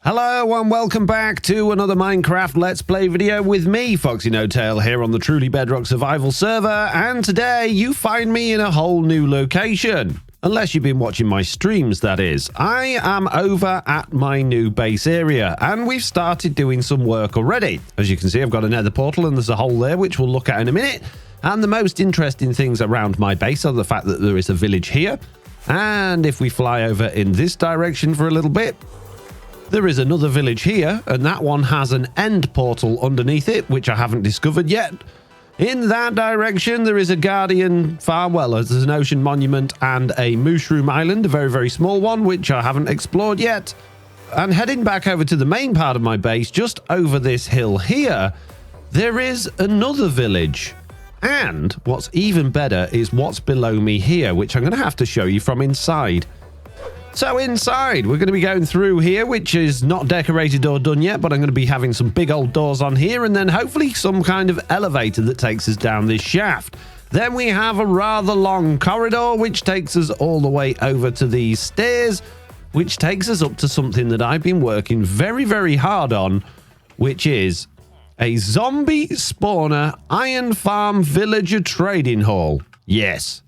Hello and welcome back to another Minecraft Let's Play video with me, FoxyNoTail, here on the truly Bedrock survival server, and today you find me in a whole new location. Unless you've been watching my streams, that is. I am over at my new base area, and we've started doing some work already. As you can see, I've got a nether portal, and there's a hole there, which we'll look at in a minute. And the most interesting things around my base are the fact that there is a village here. And if we fly over in this direction for a little bit, there is another village here, and that one has an end portal underneath it, which I haven't discovered yet. In that direction, there is a guardian farm. Well, there's an ocean monument and a mushroom island, a very, very small one, which I haven't explored yet. And heading back over to the main part of my base, just over this hill here, there is another village. And what's even better is what's below me here, which I'm going to have to show you from inside. So inside, we're going to be going through here, which is not decorated or done yet, but I'm going to be having some big old doors on here, and then hopefully some kind of elevator that takes us down this shaft. Then we have a rather long corridor, which takes us all the way over to these stairs, which takes us up to something that I've been working very, very hard on, which is a zombie spawner iron farm villager trading hall. Yes.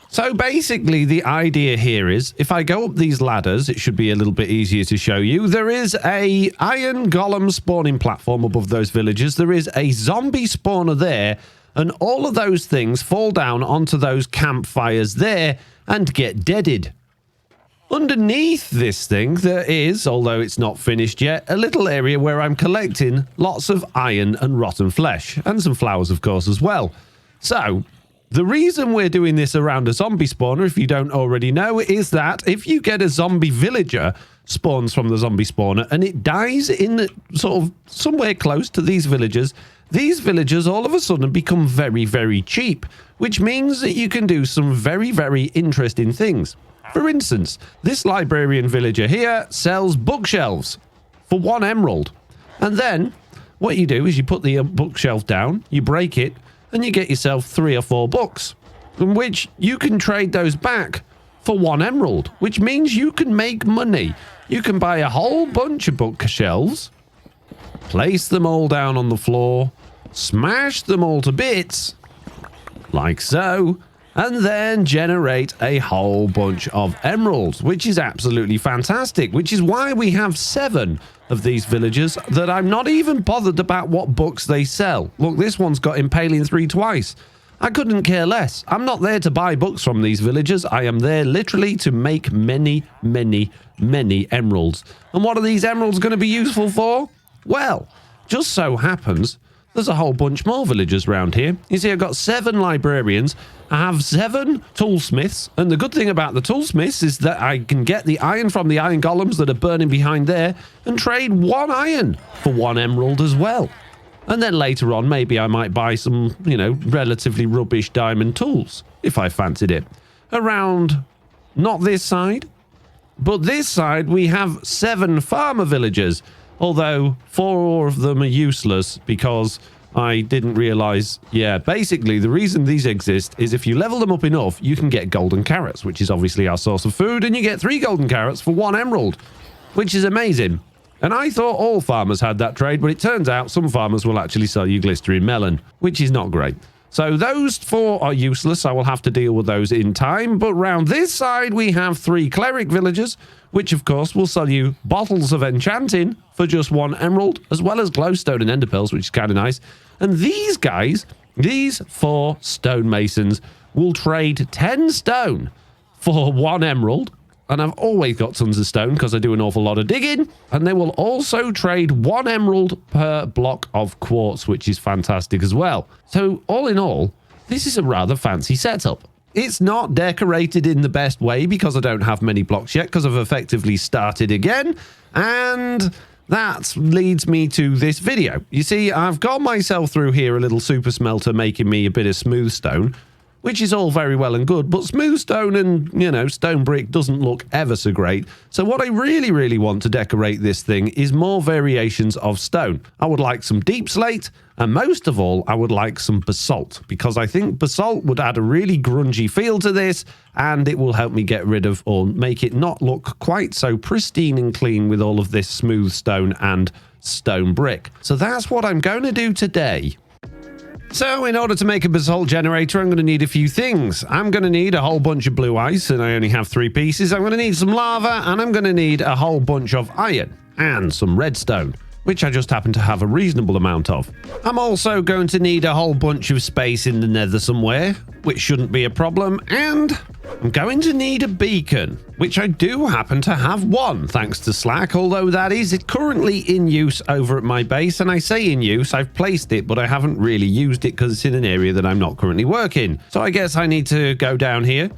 So basically, the idea here is, if I go up these ladders, it should be a little bit easier to show you. There is a iron golem spawning platform above those villages. There is a zombie spawner there, and all of those things fall down onto those campfires there and get deaded. Underneath this thing, there is, although it's not finished yet, a little area where I'm collecting lots of iron and rotten flesh, and some flowers, of course, as well. So the reason we're doing this around a zombie spawner, if you don't already know, is that if you get a zombie villager spawns from the zombie spawner and it dies in sort of somewhere close to these villagers all of a sudden become very, very cheap, which means that you can do some very, very interesting things. For instance, this librarian villager here sells bookshelves for 1 emerald. And then what you do is you put the bookshelf down, you break it, and you get yourself 3 or 4 books, from which you can trade those back for 1 emerald, which means you can make money. You can buy a whole bunch of bookshelves, place them all down on the floor, smash them all to bits, like so, and then generate a whole bunch of emeralds, which is absolutely fantastic, which is why we have 7 of these villagers that I'm not even bothered about what books they sell. Look, this one's got Impaling 3 twice. I couldn't care less. I'm not there to buy books from these villagers. I am there literally to make many, many, many emeralds. And what are these emeralds going to be useful for? Well, just so happens there's a whole bunch more villagers around here. You see, I've got 7 librarians. I have 7 toolsmiths. And the good thing about the toolsmiths is that I can get the iron from the iron golems that are burning behind there and trade 1 iron for 1 emerald as well. And then later on, maybe I might buy some, relatively rubbish diamond tools if I fancied it. Around, not this side, but this side, we have 7 farmer villagers. Although 4 of them are useless because I didn't realize, basically the reason these exist is if you level them up enough, you can get golden carrots, which is obviously our source of food, and you get 3 golden carrots for 1 emerald, which is amazing. And I thought all farmers had that trade, but it turns out some farmers will actually sell you glistering melon, which is not great. So those 4 are useless. I will have to deal with those in time. But round this side, we have 3 cleric villagers, which of course will sell you bottles of enchanting for just 1 emerald, as well as glowstone and ender pearls, which is kind of nice. And these guys, these 4 stonemasons, will trade 10 stone for 1 emerald. And I've always got tons of stone because I do an awful lot of digging. And they will also trade 1 emerald per block of quartz, which is fantastic as well. So all in all, this is a rather fancy setup. It's not decorated in the best way because I don't have many blocks yet because I've effectively started again. And that leads me to this video. You see, I've got myself through here a little super smelter making me a bit of smooth stone, which is all very well and good, but smooth stone and, you know, stone brick doesn't look ever so great. So what I really want to decorate this thing is more variations of stone. I would like some deep slate, and most of all, I would like some basalt, because I think basalt would add a really grungy feel to this, and it will help me get rid of, or make it not look quite so pristine and clean with all of this smooth stone and stone brick. So that's what I'm going to do today. So in order to make a basalt generator, I'm going to need a few things. I'm going to need a whole bunch of blue ice, and I only have 3 pieces. I'm going to need some lava, and I'm going to need a whole bunch of iron and some redstone, which I just happen to have a reasonable amount of. I'm also going to need a whole bunch of space in the nether somewhere, which shouldn't be a problem, and I'm going to need a beacon, which I do happen to have one, thanks to Slack, although that is currently in use over at my base, and I say in use, I've placed it, but I haven't really used it because it's in an area that I'm not currently working. So I guess I need to go down here,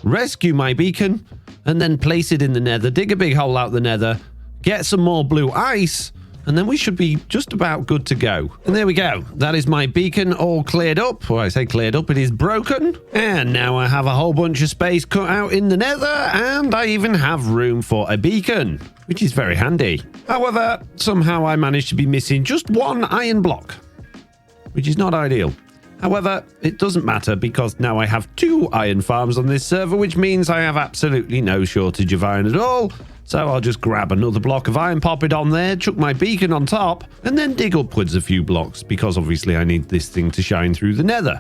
rescue my beacon, and then place it in the nether, dig a big hole out the nether, get some more blue ice, and then we should be just about good to go. And there we go. That is my beacon all cleared up. Well, I say cleared up, it is broken. And now I have a whole bunch of space cut out in the nether, and I even have room for a beacon, which is very handy. However, somehow I managed to be missing just 1 iron block, which is not ideal. However, it doesn't matter because now I have 2 iron farms on this server, which means I have absolutely no shortage of iron at all. So I'll just grab another block of iron, pop it on there, chuck my beacon on top, and then dig upwards a few blocks, because obviously I need this thing to shine through the nether.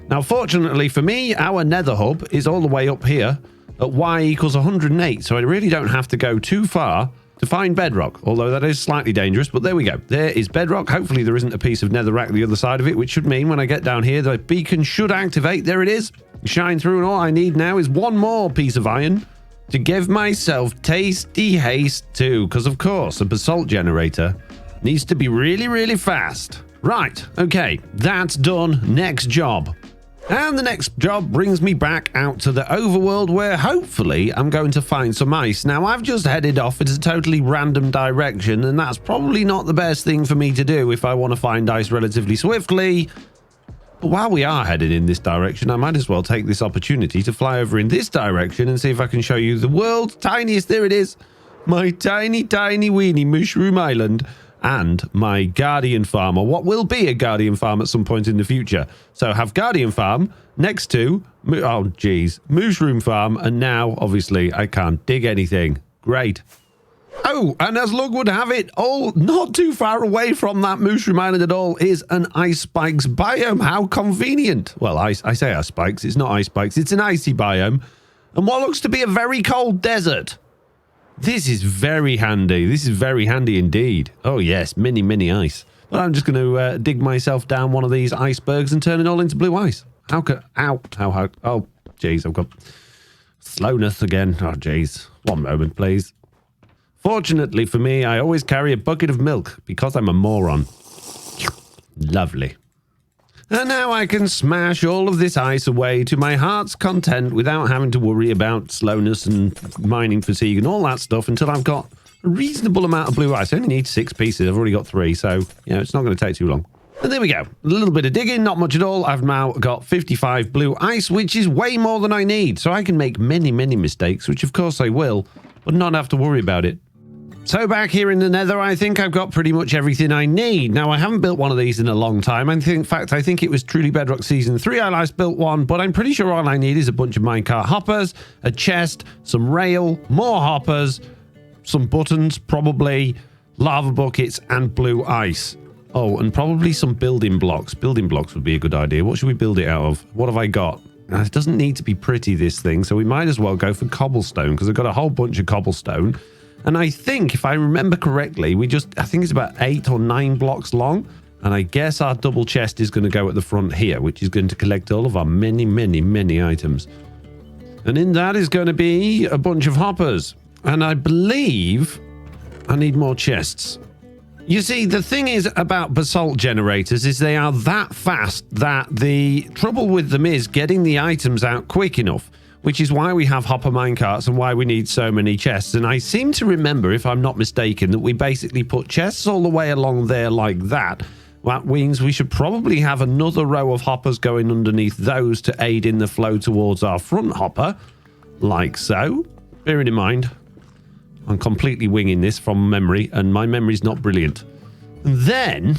Now, fortunately for me, our nether hub is all the way up here at y equals 108, so I really don't have to go too far to find bedrock, although that is slightly dangerous, but there we go. There is bedrock. Hopefully there isn't a piece of netherrack the other side of it, which should mean when I get down here, the beacon should activate. There it is. Shine through, and all I need now is 1 more piece of iron to give myself tasty haste too, because of course a basalt generator needs to be really fast. Right, okay, that's done. Next job. And the next job brings me back out to the overworld, where hopefully I'm going to find some ice. Now, I've just headed off in a totally random direction, and that's probably not the best thing for me to do if I want to find ice relatively swiftly. But while we are headed in this direction, I might as well take this opportunity to fly over in this direction and see if I can show you the world's tiniest, there it is, my tiny weeny mushroom island, and my guardian farm, or what will be a guardian farm at some point in the future. So have guardian farm next to, oh geez, mushroom farm, and now obviously I can't dig anything. Great. Oh, and as luck would have it, all not too far away from that mushroom island at all is an ice spikes biome. How convenient. Well, I say ice spikes. It's not ice spikes. It's an icy biome. And what looks to be a very cold desert. This is very handy. This is very handy indeed. Oh, yes. Mini ice. But I'm just going to dig myself down one of these icebergs and turn it all into blue ice. How could... Ow. How... Oh, jeez. I've got slowness again. Oh, jeez. One moment, please. Fortunately for me, I always carry a bucket of milk because I'm a moron. Lovely. And now I can smash all of this ice away to my heart's content without having to worry about slowness and mining fatigue and all that stuff until I've got a reasonable amount of blue ice. I only need 6 pieces. I've already got 3, so, you know, it's not going to take too long. And there we go. A little bit of digging, not much at all. I've now got 55 blue ice, which is way more than I need. So I can make many mistakes, which of course I will, but not have to worry about it. So back here in the nether, I think I've got pretty much everything I need. Now, I haven't built one of these in a long time. In fact, I think it was Truly Bedrock Season 3 I last built one, but I'm pretty sure all I need is a bunch of minecart hoppers, a chest, some rail, more hoppers, some buttons, probably, lava buckets, and blue ice. Oh, and probably some building blocks. Building blocks would be a good idea. What should we build it out of? What have I got? Now, it doesn't need to be pretty, this thing, so we might as well go for cobblestone, because I've got a whole bunch of cobblestone. And I think, if I remember correctly, I think it's about 8 or 9 blocks long. And I guess our double chest is going to go at the front here, which is going to collect all of our many items. And in that is going to be a bunch of hoppers. And I believe I need more chests. You see, the thing is about basalt generators is they are that fast that the trouble with them is getting the items out quick enough, which is why we have hopper minecarts and why we need so many chests. And I seem to remember, if I'm not mistaken, that we basically put chests all the way along there like that, That means we should probably have another row of hoppers going underneath those to aid in the flow towards our front hopper. Like so. Bearing in mind, I'm completely winging this from memory, and my memory's not brilliant. And then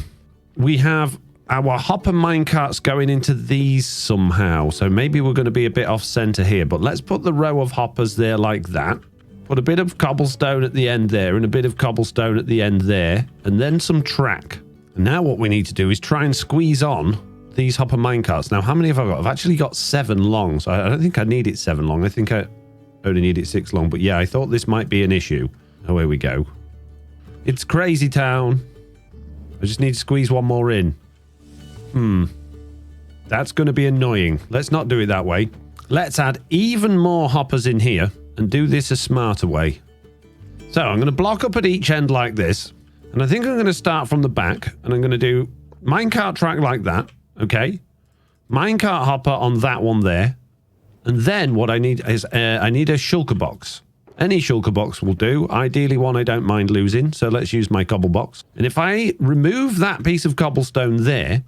we have our hopper minecarts going into these somehow. So maybe we're going to be a bit off center here, but let's put the row of hoppers there like that. Put a bit of cobblestone at the end there and a bit of cobblestone at the end there, and then some track. And now what we need to do is try and squeeze on these hopper minecarts. Now, how many have I got? I've actually got 7 long, so I don't think I need it 7 long. I think I only need it 6 long, but yeah, I thought this might be an issue. Oh, here we go. It's crazy town. I just need to squeeze one more in. That's going to be annoying. Let's not do it that way. Let's add even more hoppers in here and do this a smarter way. So I'm going to block up at each end like this. And I think I'm going to start from the back. And I'm going to do minecart track like that. Okay. Minecart hopper on that one there. And then what I need is I need a shulker box. Any shulker box will do. Ideally one I don't mind losing. So let's use my cobble box. And if I remove that piece of cobblestone there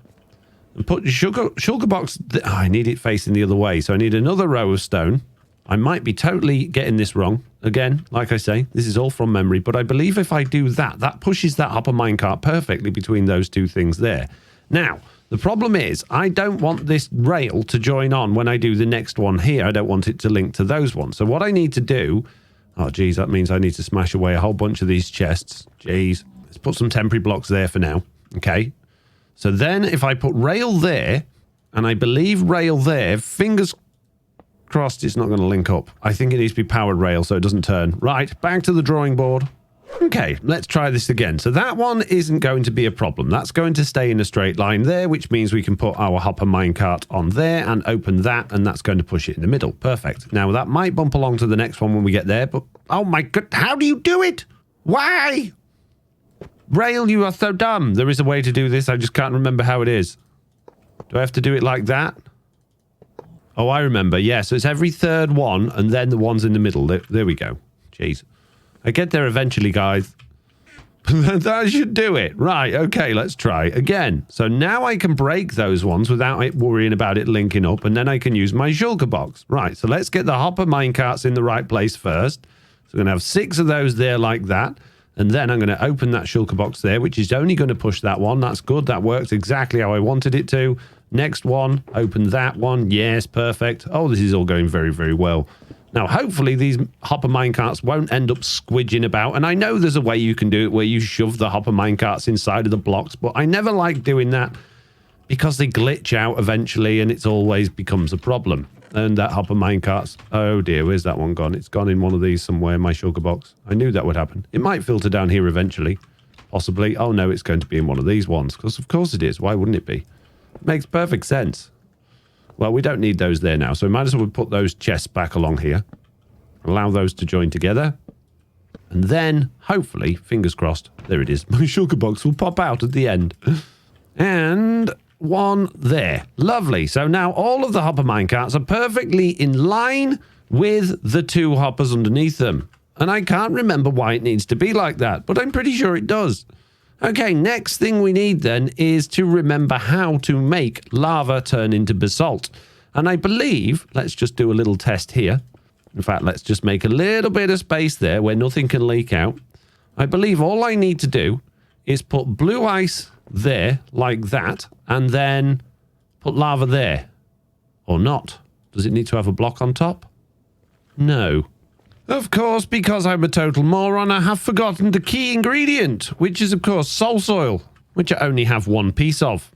and put the shulker box... I need it facing the other way. So I need another row of stone. I might be totally getting this wrong. Again, like I say, this is all from memory. But I believe if I do that, that pushes that hopper minecart perfectly between those two things there. Now, the problem is I don't want this rail to join on when I do the next one here. I don't want it to link to those ones. So what I need to do... Oh, geez, that means I need to smash away a whole bunch of these chests. Geez. Let's put some temporary blocks there for now. Okay. So then if I put rail there, and I believe rail there, fingers crossed it's not going to link up. I think it needs to be powered rail so it doesn't turn. Right, back to the drawing board. Okay, let's try this again. So that one isn't going to be a problem. That's going to stay in a straight line there, which means we can put our hopper minecart on there and open that, and that's going to push it in the middle. Perfect. Now, that might bump along to the next one when we get there, but oh my god, how do you do it? Why? Rail, you are so dumb. There is a way to do this. I just can't remember how it is. Do I have to do it like that? Oh, I remember. Yeah, so it's every third one, and then the ones in the middle. There we go. Jeez. I get there eventually, guys. That should do it. Right, okay, let's try again. So now I can break those ones without it worrying about it linking up, and then I can use my shulker box. Right, so let's get the hopper minecarts in the right place first. So we're going to have 6 of those there like that. And then I'm going to open that shulker box there, which is only going to push that one. That's good. That works exactly how I wanted it to. Next one, open that one. Yes, perfect. Oh, this is all going very, very well. Now, hopefully these hopper minecarts won't end up squidging about. And I know there's a way you can do it where you shove the hopper minecarts inside of the blocks, but I never like doing that because they glitch out eventually and it always becomes a problem. And that hopper minecarts, oh dear, where's that one gone? It's gone in one of these somewhere, my shulker box. I knew that would happen. It might filter down here eventually, possibly. Oh no, it's going to be in one of these ones, because of course it is. Why wouldn't it be? It makes perfect sense. Well, we don't need those there now, so we might as well put those chests back along here. Allow those to join together. And then, hopefully, fingers crossed, there it is. My shulker box will pop out at the end. And one there. Lovely. So now all of the hopper minecarts are perfectly in line with the 2 hoppers underneath them. And I can't remember why it needs to be like that, but I'm pretty sure it does. Okay, next thing we need then is to remember how to make lava turn into basalt. And I believe, let's just do a little test here. In fact, let's just make a little bit of space there where nothing can leak out. I believe all I need to do is put blue ice there, like that, and then put lava there. Or not. Does it need to have a block on top? No. Of course, because I'm a total moron, I have forgotten the key ingredient, which is, of course, soul soil, which I only have 1 piece of.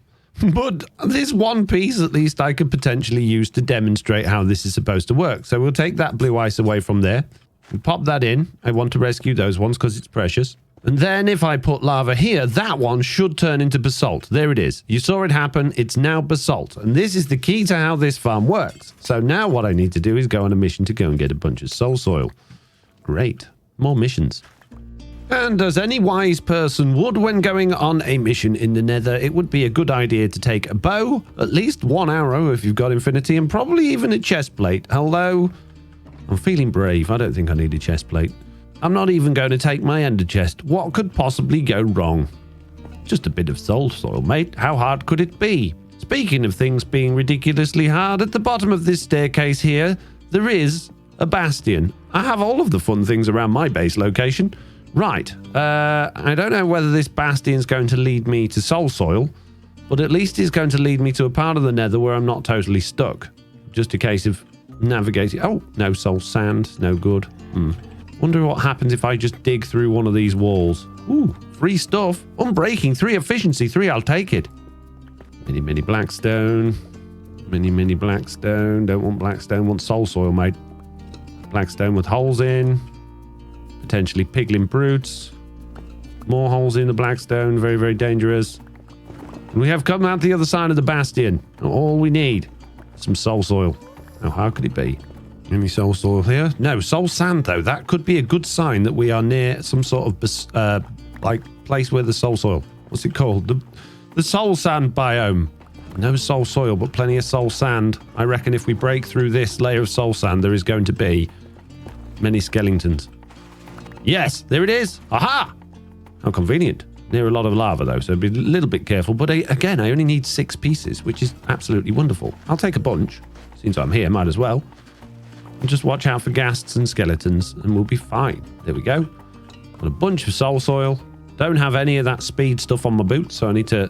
But this 1 piece, at least, I could potentially use to demonstrate how this is supposed to work. So we'll take that blue ice away from there and pop that in. I want to rescue those ones because it's precious. And then if I put lava here, that one should turn into basalt. There it is. You saw it happen. It's now basalt. And this is the key to how this farm works. So now what I need to do is go on a mission to go and get a bunch of soul soil. Great. More missions. And as any wise person would when going on a mission in the Nether, it would be a good idea to take a bow, at least 1 arrow if you've got infinity, and probably even a chest plate. Although, I'm feeling brave. I don't think I need a chest plate. I'm not even going to take my ender chest. What could possibly go wrong? Just a bit of soul soil, mate. How hard could it be? Speaking of things being ridiculously hard, at the bottom of this staircase here, there is a bastion. I have all of the fun things around my base location. Right, I don't know whether this bastion's going to lead me to soul soil, but at least it's going to lead me to a part of the nether where I'm not totally stuck. Just a case of navigating. Oh, no soul sand, no good. Wonder what happens if I just dig through one of these walls. Ooh, free stuff. Unbreaking, 3 efficiency, 3, I'll take it. Mini blackstone. Mini blackstone. Don't want blackstone, want soul soil, mate. Blackstone with holes in. Potentially piglin brutes. More holes in the blackstone, very, very dangerous. And we have come out the other side of the bastion. All we need. Some soul soil. Now, how could it be? Any soul soil here? No, soul sand, though. That could be a good sign that we are near some sort of, like, place where the soul soil... What's it called? The soul sand biome. No soul soil, but plenty of soul sand. I reckon if we break through this layer of soul sand, there is going to be many skeletons. Yes, there it is. Aha! How convenient. Near a lot of lava, though, so be a little bit careful. But again, I only need 6 pieces, which is absolutely wonderful. I'll take a bunch. Seems I'm here, might as well. And just watch out for ghasts and skeletons, and we'll be fine. There we go. Got a bunch of soul soil. Don't have any of that speed stuff on my boots, so I need to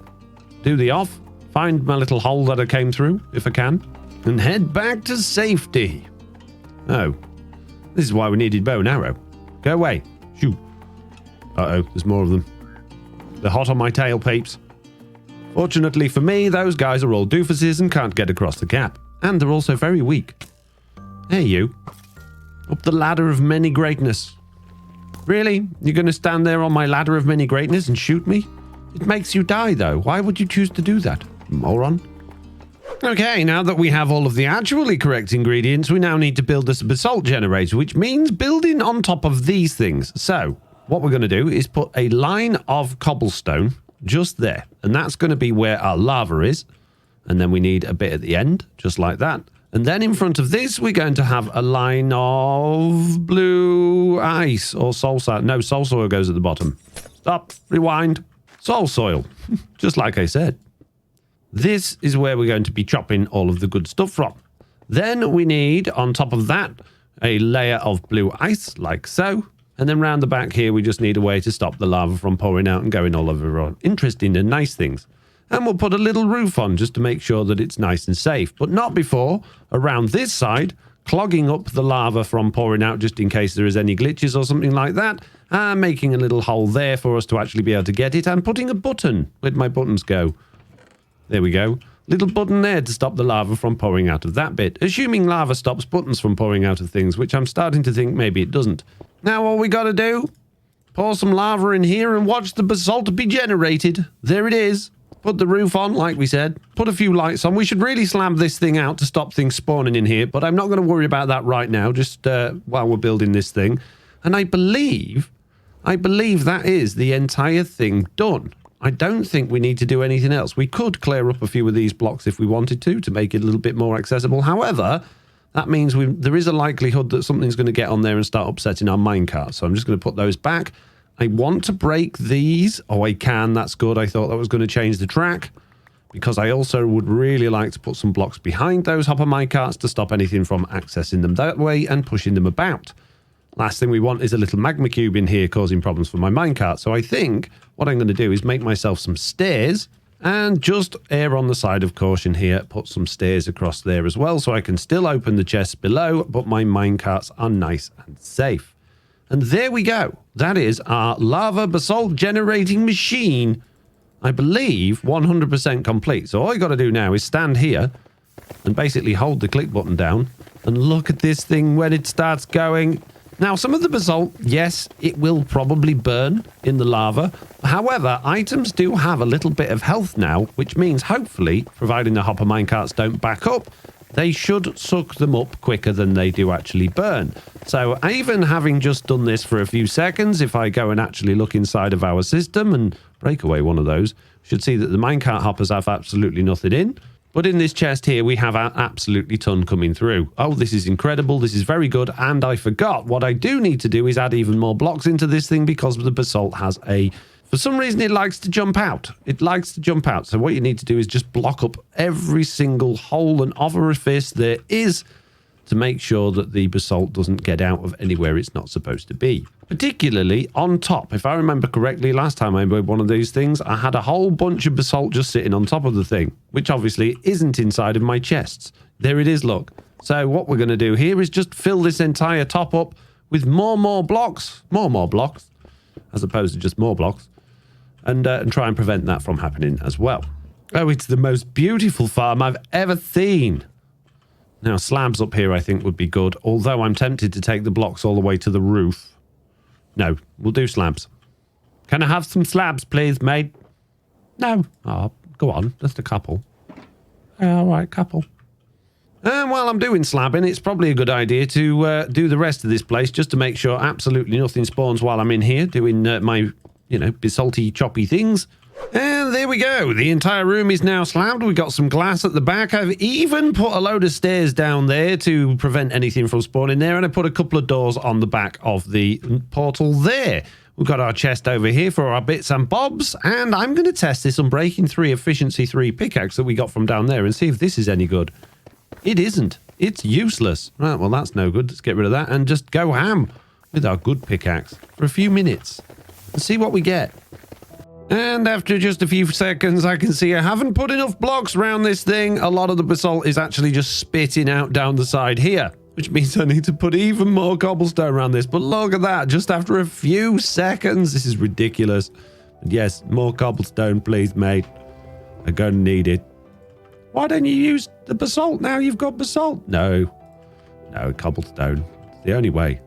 do the off. Find my little hole that I came through, if I can. And head back to safety. Oh. This is why we needed bow and arrow. Go away. Shoot. Uh-oh, there's more of them. They're hot on my tail, peeps. Fortunately for me, those guys are all doofuses and can't get across the gap. And they're also very weak. Hey, you. Up the ladder of many greatness. Really? You're going to stand there on my ladder of many greatness and shoot me? It makes you die, though. Why would you choose to do that, moron? Okay, now that we have all of the actually correct ingredients, we now need to build this Basalt Generator, which means building on top of these things. So, what we're going to do is put a line of cobblestone just there. And that's going to be where our lava is. And then we need a bit at the end, just like that. And then in front of this, we're going to have a line of blue ice or soul sand. No, soul soil goes at the bottom. Stop. Rewind. Soul soil. Just like I said. This is where we're going to be chopping all of the good stuff from. Then we need, on top of that, a layer of blue ice, like so. And then round the back here, we just need a way to stop the lava from pouring out and going all over our interesting and nice things. And we'll put a little roof on just to make sure that it's nice and safe. But not before, around this side, clogging up the lava from pouring out just in case there is any glitches or something like that. And making a little hole there for us to actually be able to get it. And putting a button. Where'd my buttons go? There we go. Little button there to stop the lava from pouring out of that bit. Assuming lava stops buttons from pouring out of things, which I'm starting to think maybe it doesn't. Now all we got to do, pour some lava in here and watch the basalt be generated. There it is. Put the roof on, like we said. Put a few lights on. We should really slam this thing out to stop things spawning in here, but I'm not going to worry about that right now, just while we're building this thing. And I believe that is the entire thing done. I don't think we need to do anything else. We could clear up a few of these blocks if we wanted to make it a little bit more accessible. However, that means there is a likelihood that something's going to get on there and start upsetting our minecart. So I'm just going to put those back. I want to break these. Oh, I can. That's good. I thought that was going to change the track because I also would really like to put some blocks behind those hopper minecarts to stop anything from accessing them that way and pushing them about. Last thing we want is a little magma cube in here causing problems for my minecart. So I think what I'm going to do is make myself some stairs and just err on the side of caution here. Put some stairs across there as well so I can still open the chests below, but my minecarts are nice and safe. And there we go. That is our lava basalt generating machine. I believe 100% complete. So all I got to do now is stand here and basically hold the click button down and look at this thing when it starts going. Now, some of the basalt, yes, it will probably burn in the lava. However, items do have a little bit of health now, which means hopefully, providing the hopper minecarts don't back up, they should suck them up quicker than they do actually burn. So even having just done this for a few seconds, if I go and actually look inside of our system and break away one of those, you should see that the minecart hoppers have absolutely nothing in. But in this chest here, we have an absolutely ton coming through. Oh, this is incredible. This is very good. And I forgot what I do need to do is add even more blocks into this thing because the basalt has a For some reason, it likes to jump out. It likes to jump out. So what you need to do is just block up every single hole and orifice there is to make sure that the basalt doesn't get out of anywhere it's not supposed to be. Particularly on top. If I remember correctly, last time I made one of these things, I had a whole bunch of basalt just sitting on top of the thing, which obviously isn't inside of my chests. There it is, look. So what we're going to do here is just fill this entire top up with more blocks, as opposed to just more blocks, and try and prevent that from happening as well. Oh, it's the most beautiful farm I've ever seen. Now, slabs up here I think would be good, although I'm tempted to take the blocks all the way to the roof. No, we'll do slabs. Can I have some slabs, please, mate? No. Oh, go on, just a couple. All right, couple. And while I'm doing slabbing, it's probably a good idea to do the rest of this place just to make sure absolutely nothing spawns while I'm in here doing my, you know, basalty choppy things. And there we go. The entire room is now slabbed. We've got some glass at the back. I've even put a load of stairs down there to prevent anything from spawning there. And I put a couple of doors on the back of the portal there. We've got our chest over here for our bits and bobs. And I'm going to test this Unbreaking 3 Efficiency 3 pickaxe that we got from down there and see if this is any good. It isn't. It's useless. Right, well, that's no good. Let's get rid of that and just go ham with our good pickaxe for a few minutes and see what we get. And after just a few seconds, I can see I haven't put enough blocks around this thing. A lot of the basalt is actually just spitting out down the side here, which means I need to put even more cobblestone around this. But look at that, just after a few seconds. This is ridiculous. And yes, more cobblestone, please, mate. I'm going to need it. Why don't you use the basalt now you've got basalt? No, cobblestone. It's the only way.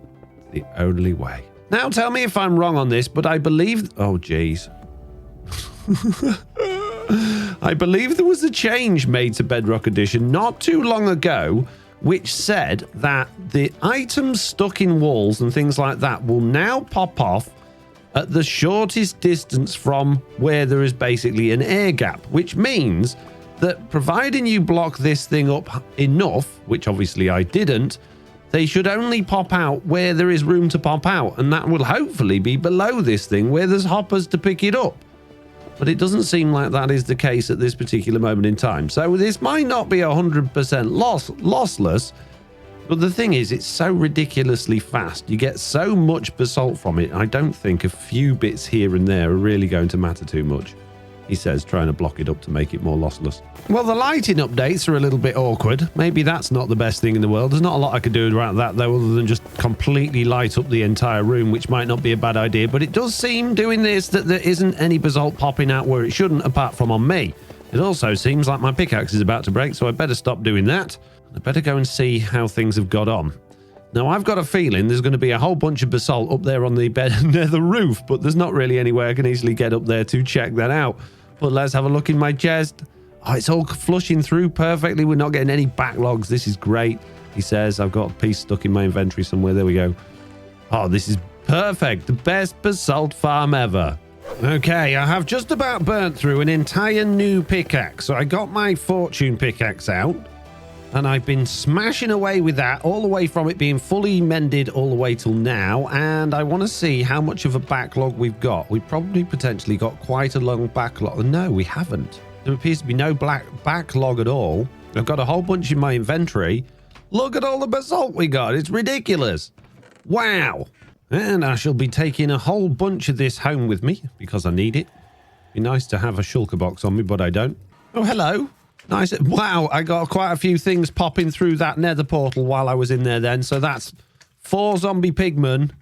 It's the only way. Now tell me if I'm wrong on this, but I believe... Oh, jeez. I believe there was a change made to Bedrock Edition not too long ago, which said that the items stuck in walls and things like that will now pop off at the shortest distance from where there is basically an air gap, which means that providing you block this thing up enough, which obviously I didn't, they should only pop out where there is room to pop out, and that will hopefully be below this thing where there's hoppers to pick it up. But it doesn't seem like that is the case at this particular moment in time. So this might not be 100% lossless, but the thing is, it's so ridiculously fast. You get so much basalt from it. I don't think a few bits here and there are really going to matter too much. He says, trying to block it up to make it more lossless. Well, the lighting updates are a little bit awkward. Maybe that's not the best thing in the world. There's not a lot I could do about that, though, other than just completely light up the entire room, which might not be a bad idea. But it does seem, doing this, that there isn't any basalt popping out where it shouldn't, apart from on me. It also seems like my pickaxe is about to break, so I better stop doing that. I better go and see how things have got on. Now, I've got a feeling there's going to be a whole bunch of basalt up there on the Nether roof, but there's not really any way I can easily get up there to check that out. But let's have a look in my chest. Oh, it's all flushing through perfectly. We're not getting any backlogs. This is great. He says, I've got a piece stuck in my inventory somewhere. There we go. Oh, this is perfect. The best basalt farm ever. Okay, I have just about burnt through an entire new pickaxe. So I got my fortune pickaxe out, and I've been smashing away with that all the way from it being fully mended all the way till now. And I want to see how much of a backlog we've got. We've probably potentially got quite a long backlog. No, we haven't. There appears to be no backlog at all. I've got a whole bunch in my inventory. Look at all the basalt we got. It's ridiculous. Wow. And I shall be taking a whole bunch of this home with me because I need it. Be nice to have a shulker box on me, but I don't. Oh, hello. Nice. Wow, I got quite a few things popping through that nether portal while I was in there then. So that's 4 zombie pigmen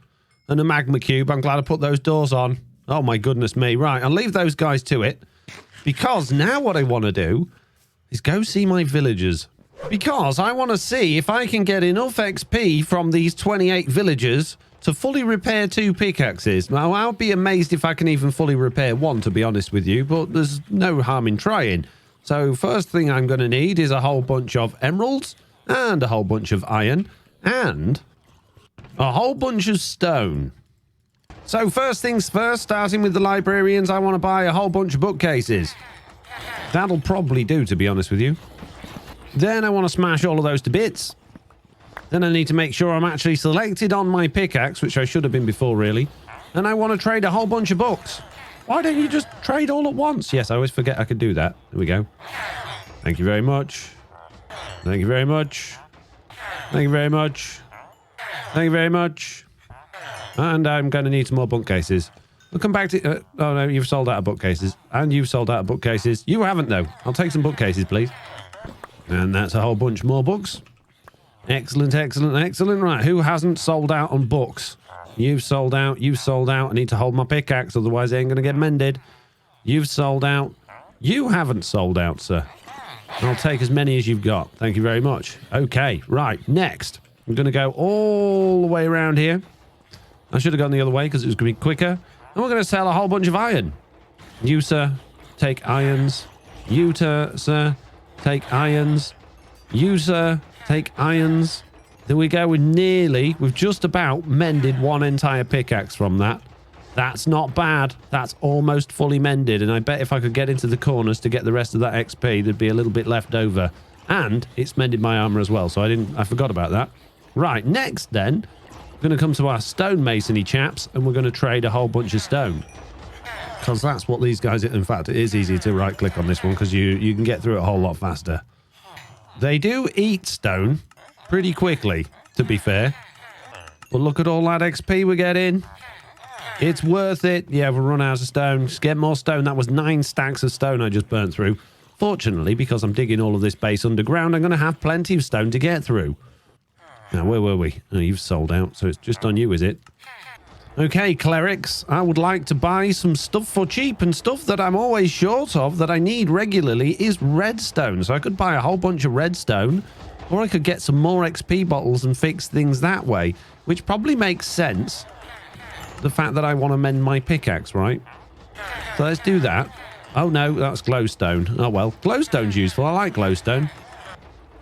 and a magma cube. I'm glad I put those doors on. Oh, my goodness me. Right, I'll leave those guys to it. Because now what I want to do is go see my villagers. Because I want to see if I can get enough XP from these 28 villagers to fully repair 2 pickaxes. Now, I'll be amazed if I can even fully repair 1, to be honest with you. But there's no harm in trying. So first thing I'm going to need is a whole bunch of emeralds and a whole bunch of iron and a whole bunch of stone. So first things first, starting with the librarians, I want to buy a whole bunch of bookcases. That'll probably do, to be honest with you. Then I want to smash all of those to bits. Then I need to make sure I'm actually selected on my pickaxe, which I should have been before, really. And I want to trade a whole bunch of books. Why don't you just trade all at once? Yes, I always forget I could do that. There we go. Thank you very much. Thank you very much. Thank you very much. Thank you very much. And I'm going to need some more bookcases. We'll come back to... oh, no, you've sold out of bookcases. And you've sold out of bookcases. You haven't, though. I'll take some bookcases, please. And that's a whole bunch more books. Excellent, excellent, excellent. Right, who hasn't sold out on books? You've sold out. You've sold out. I need to hold my pickaxe, otherwise it ain't going to get mended. You've sold out. You haven't sold out, sir. I'll take as many as you've got. Thank you very much. Okay, right, next. I'm going to go all the way around here. I should have gone the other way because it was going to be quicker. And we're going to sell a whole bunch of iron. You, sir, take irons. You, sir, take irons. You, sir, take irons. There we go. We've just about mended one entire pickaxe from that. That's not bad. That's almost fully mended. And I bet if I could get into the corners to get the rest of that XP, there'd be a little bit left over. And it's mended my armor as well. So I forgot about that. Right. Next then, we're going to come to our stonemasonry chaps and we're going to trade a whole bunch of stone. Because that's what these guys... In fact, it is easy to right click on this one because you can get through it a whole lot faster. They do eat stone pretty quickly, to be fair. But look at all that XP we're getting. It's worth it. Yeah, we'll run out of stone. Just get more stone. That was 9 stacks of stone I just burnt through. Fortunately, because I'm digging all of this base underground, I'm going to have plenty of stone to get through. Now, where were we? Oh, you've sold out, so it's just on you, is it? Okay, clerics. I would like to buy some stuff for cheap, and stuff that I'm always short of that I need regularly is redstone. So I could buy a whole bunch of redstone, or I could get some more XP bottles and fix things that way, which probably makes sense. The fact that I want to mend my pickaxe, right? So let's do that. Oh no, that's glowstone. Oh well, glowstone's useful. I like glowstone.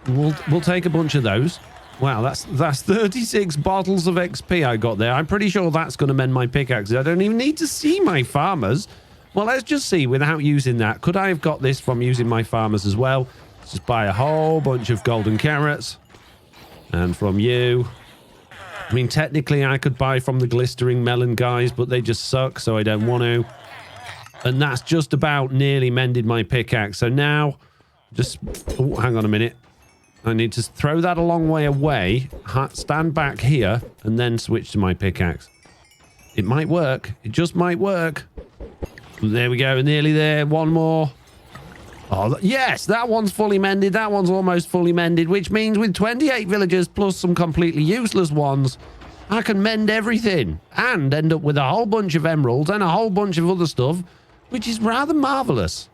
We'll take a bunch of those. Wow, that's 36 bottles of XP I got there. I'm pretty sure that's going to mend my pickaxes. I don't even need to see my farmers. Well, let's just see without using that. Could I have got this from using my farmers as well? Let's just buy a whole bunch of golden carrots. And from you... I mean, technically, I could buy from the glistering melon guys, but they just suck, so I don't want to. And that's just about nearly mended my pickaxe. So now, just... Oh, hang on a minute. I need to throw that a long way away, stand back here, and then switch to my pickaxe. It might work. It just might work. There we go. Nearly there. One more. Oh, yes, that one's fully mended. That one's almost fully mended, which means with 28 villagers plus some completely useless ones, I can mend everything and end up with a whole bunch of emeralds and a whole bunch of other stuff, which is rather marvelous.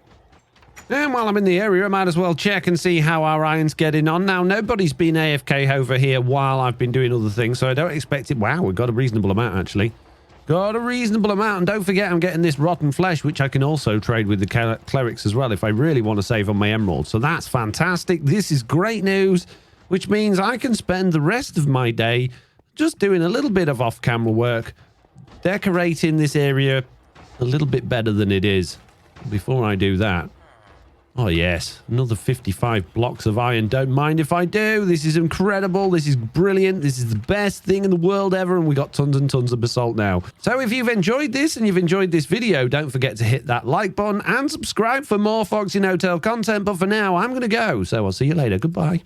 And while I'm in the area, I might as well check and see how our iron's getting on. Now, nobody's been AFK over here while I've been doing other things, so I don't expect it. Wow, we've got a reasonable amount, actually. Got a reasonable amount. And don't forget, I'm getting this rotten flesh, which I can also trade with the clerics as well if I really want to save on my emeralds. So that's fantastic. This is great news, which means I can spend the rest of my day just doing a little bit of off-camera work, decorating this area a little bit better than it is. Before I do that... Oh, yes. Another 55 blocks of iron. Don't mind if I do. This is incredible. This is brilliant. This is the best thing in the world ever. And we got tons and tons of basalt now. So if you've enjoyed this and you've enjoyed this video, don't forget to hit that like button and subscribe for more FoxyNoTail content. But for now, I'm going to go. So I'll see you later. Goodbye.